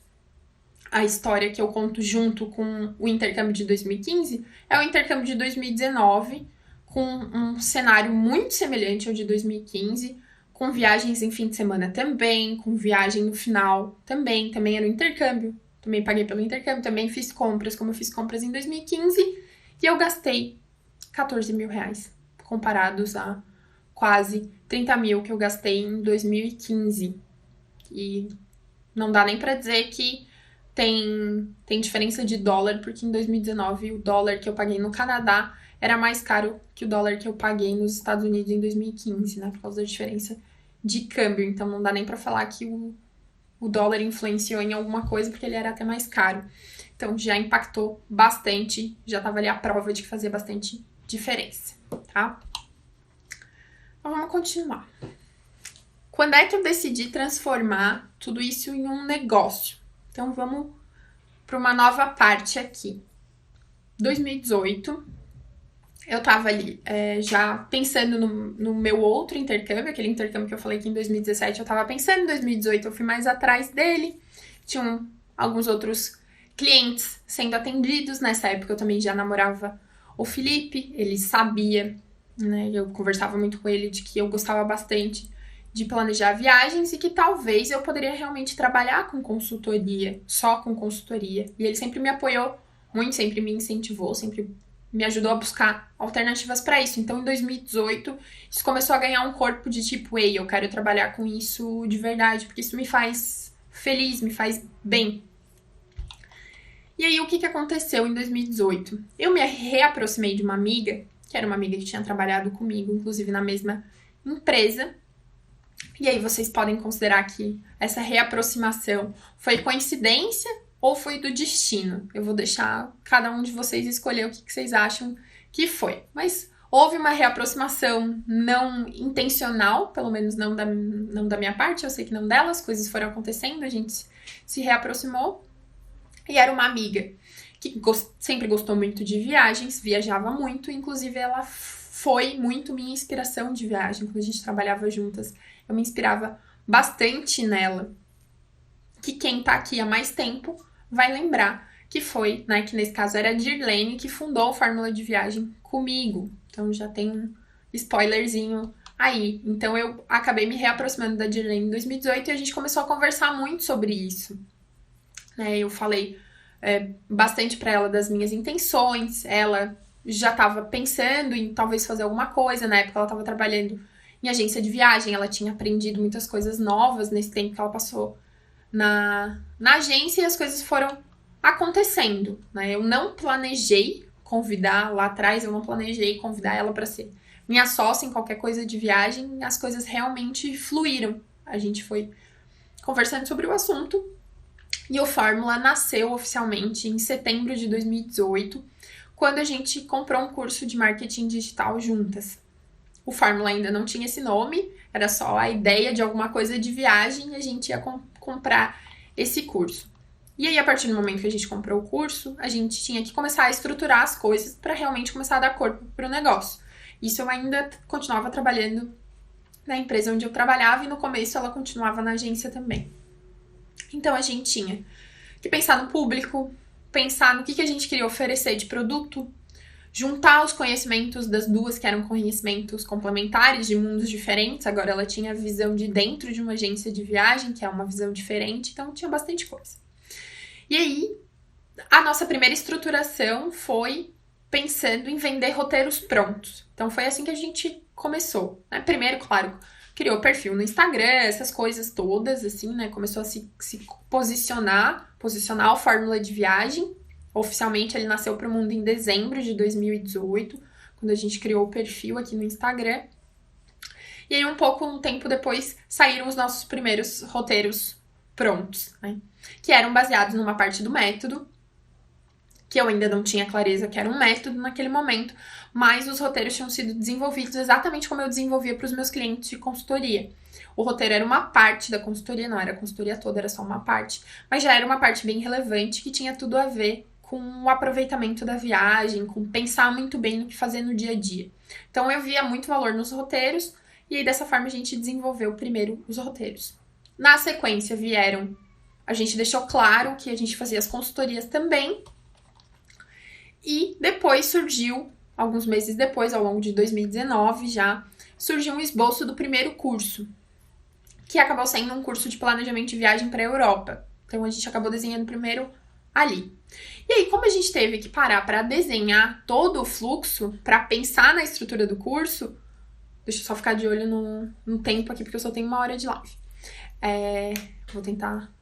A história que eu conto junto com o intercâmbio de 2015 é o intercâmbio de 2019, com um cenário muito semelhante ao de 2015, com viagens em fim de semana também, com viagem no final também era um intercâmbio, também paguei pelo intercâmbio, também fiz compras como eu fiz compras em 2015, e eu gastei 14 mil reais, comparados a quase 30 mil que eu gastei em 2015. E Não dá nem pra dizer que tem diferença de dólar, porque em 2019 o dólar que eu paguei no Canadá era mais caro que o dólar que eu paguei nos Estados Unidos em 2015, né? Por causa da diferença de câmbio. Então não dá nem pra falar que o dólar influenciou em alguma coisa, porque ele era até mais caro. Então já impactou bastante, já tava ali a prova de que fazia bastante diferença, tá? Então vamos continuar. Quando é que eu decidi transformar tudo isso em um negócio? Então vamos para uma nova parte aqui. 2018, eu tava ali já pensando no meu outro intercâmbio, aquele intercâmbio que eu falei que em 2017 eu tava pensando, em 2018 eu fui mais atrás dele, tinham alguns outros clientes sendo atendidos, nessa época eu também já namorava o Felipe, ele sabia, né, eu conversava muito com ele de que eu gostava bastante de planejar viagens e que talvez eu poderia realmente trabalhar com consultoria, só com consultoria. E ele sempre me apoiou muito, sempre me incentivou, sempre me ajudou a buscar alternativas para isso. Então, em 2018, isso começou a ganhar um corpo de tipo, ei, eu quero trabalhar com isso de verdade, porque isso me faz feliz, me faz bem. E aí, o que aconteceu em 2018? Eu me reaproximei de uma amiga, que era uma amiga que tinha trabalhado comigo, inclusive na mesma empresa. E aí, vocês podem considerar que essa reaproximação foi coincidência ou foi do destino? Eu vou deixar cada um de vocês escolher o que vocês acham que foi. Mas houve uma reaproximação não intencional, pelo menos não da minha parte, eu sei que não dela, as coisas foram acontecendo, a gente se reaproximou. E era uma amiga que sempre gostou muito de viagens, viajava muito, inclusive ela foi muito minha inspiração de viagem. Quando a gente trabalhava juntas, eu me inspirava bastante nela. Que quem tá aqui há mais tempo vai lembrar que foi, né, que nesse caso era a Dirlene que fundou a Fórmula de Viagem comigo. Então já tem um spoilerzinho aí. Então eu acabei me reaproximando da Dirlene em 2018 e a gente começou a conversar muito sobre isso. Né, eu falei bastante pra ela das minhas intenções, ela já estava pensando em talvez fazer alguma coisa, na época ela estava trabalhando em agência de viagem, ela tinha aprendido muitas coisas novas nesse tempo que ela passou na agência e as coisas foram acontecendo, né? Eu não planejei convidar lá atrás, eu não planejei convidar ela para ser minha sócia em qualquer coisa de viagem, as coisas realmente fluíram. A gente foi conversando sobre o assunto e o Fórmula nasceu oficialmente em setembro de 2018, quando a gente comprou um curso de marketing digital juntas. O Fórmula ainda não tinha esse nome, era só a ideia de alguma coisa de viagem e a gente ia comprar esse curso. E aí, a partir do momento que a gente comprou o curso, a gente tinha que começar a estruturar as coisas para realmente começar a dar corpo para o negócio. Isso eu ainda continuava trabalhando na empresa onde eu trabalhava e no começo ela continuava na agência também. Então, a gente tinha que pensar no público, pensar no que a gente queria oferecer de produto, juntar os conhecimentos das duas, que eram conhecimentos complementares de mundos diferentes. Agora ela tinha a visão de dentro de uma agência de viagem, que é uma visão diferente, então tinha bastante coisa. E aí, a nossa primeira estruturação foi pensando em vender roteiros prontos. Então foi assim que a gente começou, né? Primeiro, claro, criou perfil no Instagram, essas coisas todas, assim, né? Começou a se posicionar a Fórmula de Viagem. Oficialmente ele nasceu para o mundo em dezembro de 2018, quando a gente criou o perfil aqui no Instagram. E aí um tempo depois, saíram os nossos primeiros roteiros prontos, né? Que eram baseados numa parte do método, que eu ainda não tinha clareza que era um método naquele momento, mas os roteiros tinham sido desenvolvidos exatamente como eu desenvolvia para os meus clientes de consultoria. O roteiro era uma parte da consultoria, não era a consultoria toda, era só uma parte, mas já era uma parte bem relevante que tinha tudo a ver com o aproveitamento da viagem, com pensar muito bem no que fazer no dia a dia. Então eu via muito valor nos roteiros e aí dessa forma a gente desenvolveu primeiro os roteiros. Na sequência a gente deixou claro que a gente fazia as consultorias também e depois surgiu, alguns meses depois, ao longo de 2019 já, surgiu um esboço do primeiro curso, que acabou sendo um curso de planejamento de viagem para a Europa. Então a gente acabou desenhando primeiro ali. E aí, como a gente teve que parar para desenhar todo o fluxo, para pensar na estrutura do curso, deixa eu só ficar de olho no tempo aqui, porque eu só tenho 1 hora de live. Vou tentar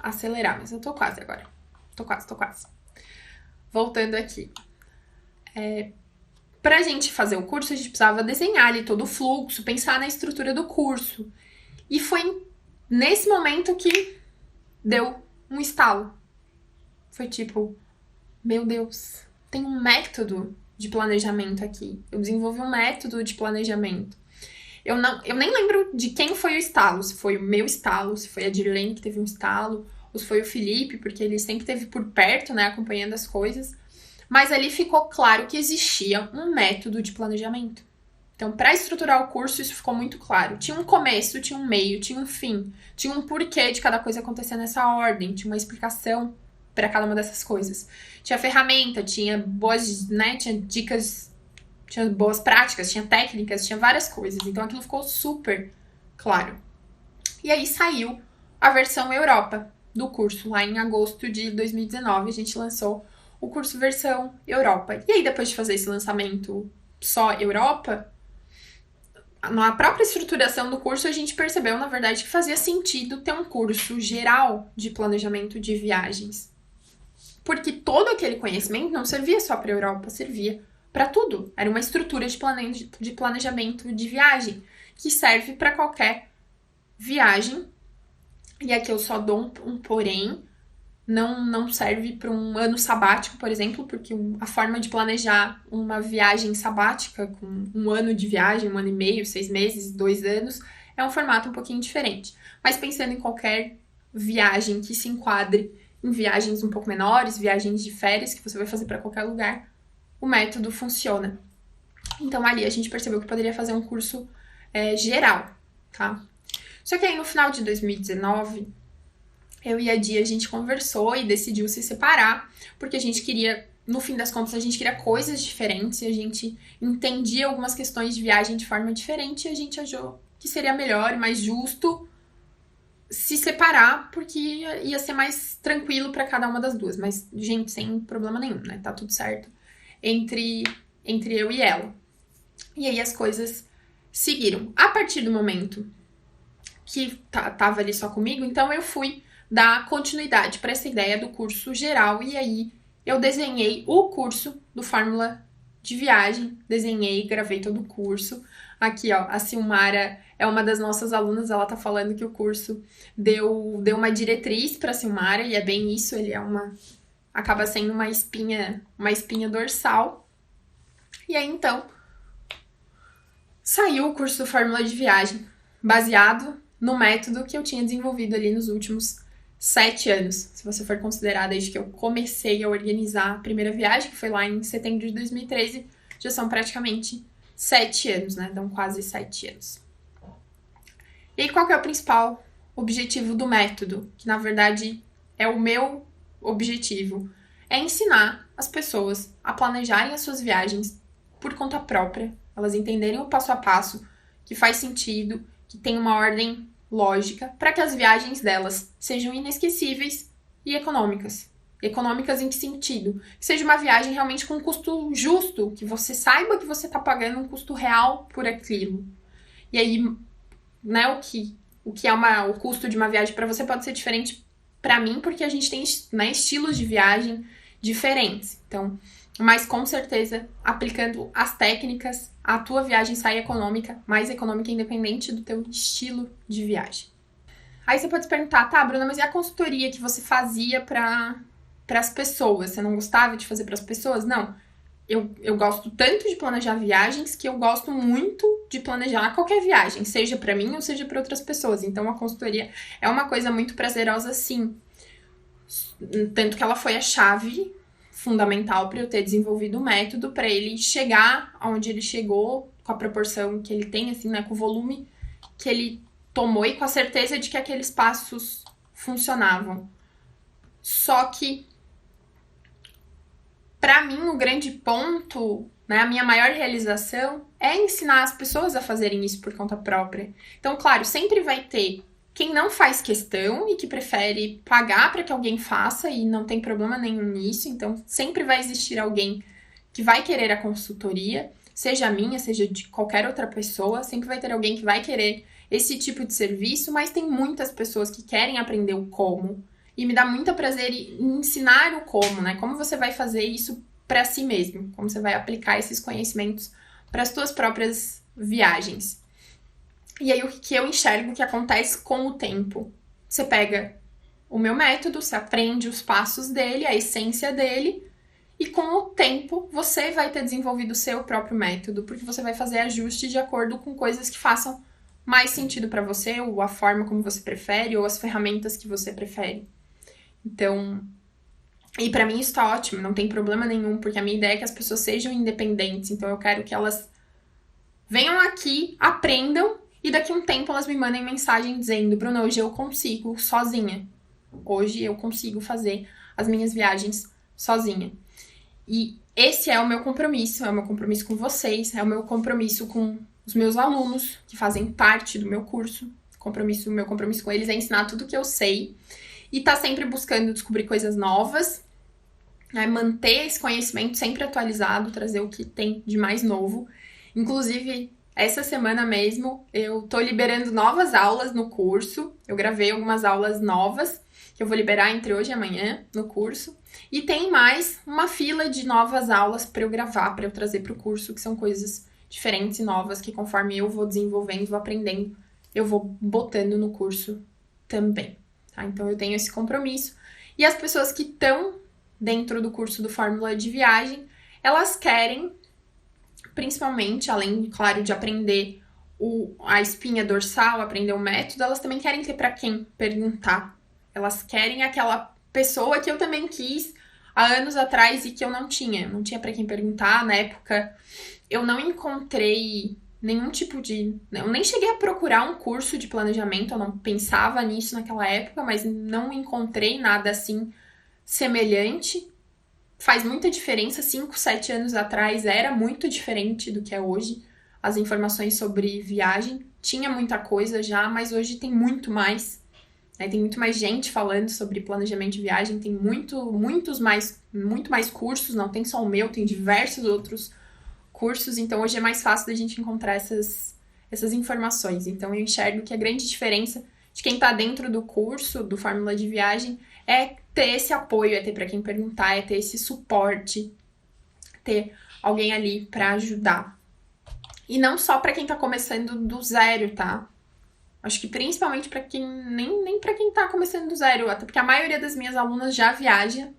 acelerar, mas eu tô quase agora. Tô quase. Voltando aqui. Pra gente fazer o curso, a gente precisava desenhar ali todo o fluxo, pensar na estrutura do curso. E foi nesse momento que deu um estalo. Foi tipo, meu Deus, tem um método de planejamento aqui. Eu desenvolvi um método de planejamento. Eu nem lembro de quem foi o estalo, se foi o meu estalo, se foi a Dirlene que teve um estalo, ou se foi o Felipe, porque ele sempre esteve por perto, né, acompanhando as coisas. Mas ali ficou claro que existia um método de planejamento. Então, para estruturar o curso, isso ficou muito claro. Tinha um começo, tinha um meio, tinha um fim, tinha um porquê de cada coisa acontecer nessa ordem, tinha uma explicação para cada uma dessas coisas. Tinha ferramenta, tinha boas, né, tinha dicas, tinha boas práticas, tinha técnicas, tinha várias coisas. Então, aquilo ficou super claro. E aí saiu a versão Europa do curso, lá em agosto de 2019, a gente lançou o curso versão Europa. E aí, depois de fazer esse lançamento só Europa, na própria estruturação do curso, a gente percebeu, na verdade, que fazia sentido ter um curso geral de planejamento de viagens. Porque todo aquele conhecimento não servia só para a Europa, servia para tudo. Era uma estrutura de planejamento de viagem, que serve para qualquer viagem. E aqui eu só dou um porém, não serve para um ano sabático, por exemplo, porque a forma de planejar uma viagem sabática, com um ano de viagem, 1 ano e meio, 6 meses, 2 anos, é um formato um pouquinho diferente. Mas pensando em qualquer viagem que se enquadre em viagens um pouco menores, viagens de férias que você vai fazer para qualquer lugar, o método funciona. Então ali a gente percebeu que poderia fazer um curso geral, tá? Só que aí no final de 2019, eu e a Dia, a gente conversou e decidiu se separar, porque a gente queria, no fim das contas, a gente queria coisas diferentes, e a gente entendia algumas questões de viagem de forma diferente, e a gente achou que seria melhor e mais justo se separar, porque ia ser mais tranquilo para cada uma das duas. Mas, gente, sem problema nenhum, né? Tá tudo certo entre eu e ela. E aí as coisas seguiram. A partir do momento que tava ali só comigo, então eu fui dar continuidade para essa ideia do curso geral, e aí eu desenhei o curso do Fórmula de Viagem, desenhei, gravei todo o curso. Aqui, ó, a Silmara é uma das nossas alunas, ela tá falando que o curso deu uma diretriz pra Silmara, e é bem isso, ele acaba sendo uma espinha dorsal. E aí, então, saiu o curso do Fórmula de Viagem, baseado no método que eu tinha desenvolvido ali nos últimos 7 anos. Se você for considerar desde que eu comecei a organizar a primeira viagem, que foi lá em setembro de 2013, já são praticamente 7 anos, né? Dão quase 7 anos. E aí, qual que é o principal objetivo do método? Que, na verdade, é o meu objetivo. É ensinar as pessoas a planejarem as suas viagens por conta própria. Elas entenderem o passo a passo, que faz sentido, que tem uma ordem lógica, para que as viagens delas sejam inesquecíveis e econômicas. Econômicas em que sentido? Que seja uma viagem realmente com um custo justo, que você saiba que você está pagando um custo real por aquilo. E aí, né, o que é o custo de uma viagem para você pode ser diferente para mim, porque a gente tem, né, estilos de viagem diferentes. Então, mas com certeza, aplicando as técnicas, a tua viagem sai econômica, mais econômica independente do teu estilo de viagem. Aí você pode se perguntar, tá, Bruna, mas e a consultoria que você fazia para as pessoas? Você não gostava de fazer para as pessoas? Não. Eu gosto tanto de planejar viagens que eu gosto muito de planejar qualquer viagem, seja para mim ou seja para outras pessoas. Então, a consultoria é uma coisa muito prazerosa, sim. Tanto que ela foi a chave fundamental para eu ter desenvolvido o método, para ele chegar aonde ele chegou, com a proporção que ele tem, assim, né, com o volume que ele tomou e com a certeza de que aqueles passos funcionavam. Só que, para mim, o grande ponto, né, a minha maior realização é ensinar as pessoas a fazerem isso por conta própria. Então, claro, sempre vai ter quem não faz questão e que prefere pagar para que alguém faça e não tem problema nenhum nisso. Então, sempre vai existir alguém que vai querer a consultoria, seja a minha, seja de qualquer outra pessoa. Sempre vai ter alguém que vai querer esse tipo de serviço, mas tem muitas pessoas que querem aprender o como e me dá muito prazer em ensinar o como, né? Como você vai fazer isso para si mesmo, como você vai aplicar esses conhecimentos para as suas próprias viagens. E aí o que eu enxergo que acontece com o tempo? Você pega o meu método, você aprende os passos dele, a essência dele, e com o tempo você vai ter desenvolvido o seu próprio método, porque você vai fazer ajuste de acordo com coisas que façam mais sentido para você, ou a forma como você prefere, ou as ferramentas que você prefere. Então, e pra mim isso tá ótimo, não tem problema nenhum, porque a minha ideia é que as pessoas sejam independentes, então eu quero que elas venham aqui, aprendam, e daqui a um tempo elas me mandem mensagem dizendo: Bruna, hoje eu consigo sozinha. Hoje eu consigo fazer as minhas viagens sozinha. E esse é o meu compromisso com vocês, é o meu compromisso com os meus alunos, que fazem parte do meu curso. Meu compromisso com eles é ensinar tudo que eu sei e tá sempre buscando descobrir coisas novas, né? Manter esse conhecimento sempre atualizado, trazer o que tem de mais novo. Inclusive, essa semana mesmo, eu tô liberando novas aulas no curso. Eu gravei algumas aulas novas que eu vou liberar entre hoje e amanhã no curso. E tem mais uma fila de novas aulas para eu gravar, para eu trazer para o curso, que são coisas diferentes e novas que conforme eu vou desenvolvendo, vou aprendendo, eu vou botando no curso também, tá? Então eu tenho esse compromisso. E as pessoas que estão dentro do curso do Fórmula de Viagem, elas querem, principalmente, além, claro, de aprender a espinha dorsal, aprender o método, elas também querem ter para quem perguntar. Elas querem aquela pessoa que eu também quis há anos atrás e que eu não tinha. Não tinha para quem perguntar. Na época, eu não encontrei nenhum tipo de... Eu nem cheguei a procurar um curso de planejamento, eu não pensava nisso naquela época, mas não encontrei nada assim semelhante. Faz muita diferença. 5, 7 anos atrás era muito diferente do que é hoje. As informações sobre viagem. Tinha muita coisa já, mas hoje tem muito mais. Tem muito mais gente falando sobre planejamento de viagem, tem muito mais cursos, não tem só o meu, tem diversos outros cursos, então hoje é mais fácil da gente encontrar essas informações. Então eu enxergo que a grande diferença de quem está dentro do curso, do Fórmula de Viagem, é ter esse apoio, é ter para quem perguntar, é ter esse suporte, ter alguém ali para ajudar. E não só para quem está começando do zero, tá? Acho que principalmente para quem, nem para quem tá começando do zero, até porque a maioria das minhas alunas já viaja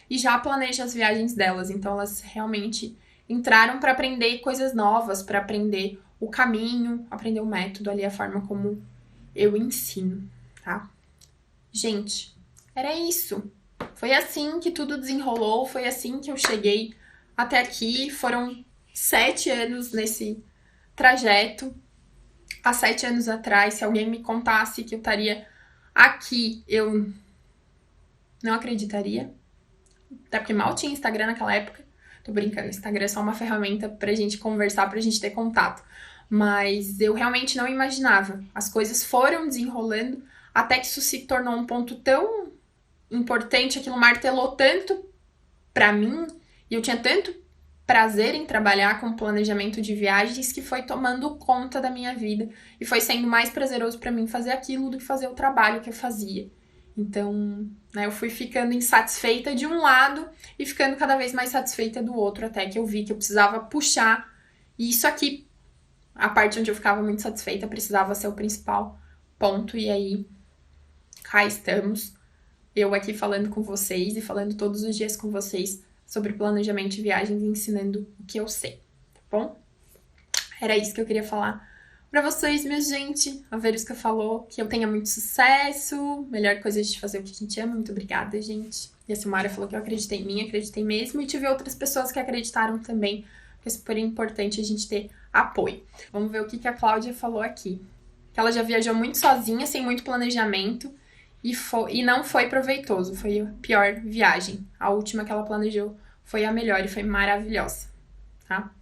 e já planeja as viagens delas, então elas realmente entraram para aprender coisas novas, para aprender o caminho, aprender o método ali, a forma como eu ensino, tá? Gente, era isso. Foi assim que tudo desenrolou, foi assim que eu cheguei até aqui, foram 7 anos nesse trajeto. Há 7 anos atrás, se alguém me contasse que eu estaria aqui, eu não acreditaria. Até porque mal tinha Instagram naquela época. Tô brincando, Instagram é só uma ferramenta pra gente conversar, pra gente ter contato. Mas eu realmente não imaginava. As coisas foram desenrolando até que isso se tornou um ponto tão importante, aquilo martelou tanto pra mim, e eu tinha tanto prazer em trabalhar com planejamento de viagens que foi tomando conta da minha vida e foi sendo mais prazeroso para mim fazer aquilo do que fazer o trabalho que eu fazia. Então, né, eu fui ficando insatisfeita de um lado e ficando cada vez mais satisfeita do outro, até que eu vi que eu precisava puxar. E isso aqui, a parte onde eu ficava muito satisfeita, precisava ser o principal ponto. E aí, cá estamos. Eu aqui falando com vocês e falando todos os dias com vocês sobre planejamento de viagens e ensinando o que eu sei, tá bom? Era isso que eu queria falar pra vocês, minha gente. A Verusca falou que eu tenha muito sucesso, melhor coisa de fazer o que a gente ama. Muito obrigada, gente. E a Silmara falou que eu acreditei em mim, acreditei mesmo. E tive outras pessoas que acreditaram também, porque é super importante a gente ter apoio. Vamos ver o que a Cláudia falou aqui. Que ela já viajou muito sozinha, sem muito planejamento. E não foi proveitoso, foi a pior viagem. A última que ela planejou foi a melhor e foi maravilhosa, tá?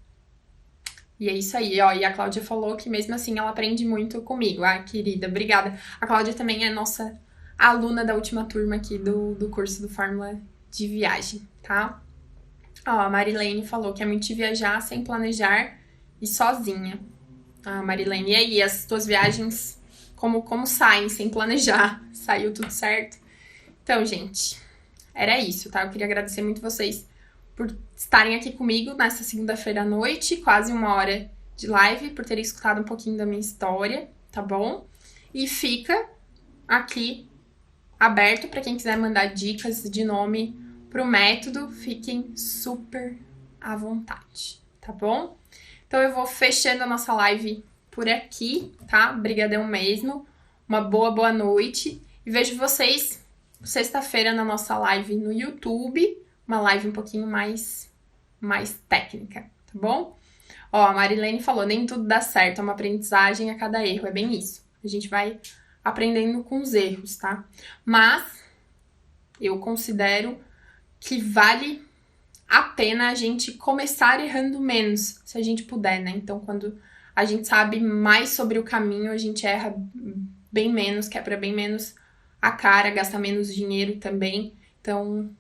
E é isso aí, ó. E a Cláudia falou que mesmo assim ela aprende muito comigo. Ah, querida, obrigada. A Cláudia também é nossa aluna da última turma aqui do curso do Fórmula de Viagem, tá? Ó, a Marilene falou que é muito viajar sem planejar e sozinha. Ah, Marilene, e aí, as tuas viagens... Como saem sem planejar, saiu tudo certo. Então, gente, era isso, tá? Eu queria agradecer muito vocês por estarem aqui comigo nessa segunda-feira à noite, quase 1 hora de live, por terem escutado um pouquinho da minha história, tá bom? E fica aqui aberto para quem quiser mandar dicas de nome pro método, fiquem super à vontade, tá bom? Então eu vou fechando a nossa live por aqui, tá? Brigadão mesmo. Uma boa noite. E vejo vocês sexta-feira na nossa live no YouTube. Uma live um pouquinho mais técnica, tá bom? Ó, a Marilene falou, nem tudo dá certo, é uma aprendizagem a cada erro. É bem isso. A gente vai aprendendo com os erros, tá? Mas eu considero que vale a pena a gente começar errando menos, se a gente puder, né? Então, quando a gente sabe mais sobre o caminho, a gente erra bem menos, quebra bem menos a cara, gasta menos dinheiro também. Então,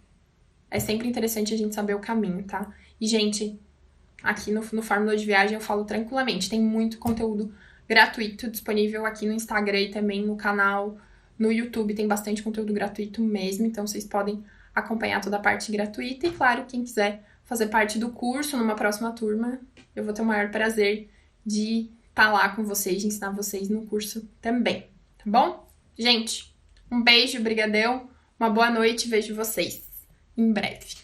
é sempre interessante a gente saber o caminho, tá? E, gente, aqui no Fórmula de Viagem eu falo tranquilamente, tem muito conteúdo gratuito disponível aqui no Instagram e também no canal, no YouTube tem bastante conteúdo gratuito mesmo, então vocês podem acompanhar toda a parte gratuita e, claro, quem quiser fazer parte do curso numa próxima turma, eu vou ter o maior prazer de estar lá com vocês, de ensinar vocês no curso também, tá bom? Gente, um beijo, brigadão, uma boa noite, vejo vocês em breve.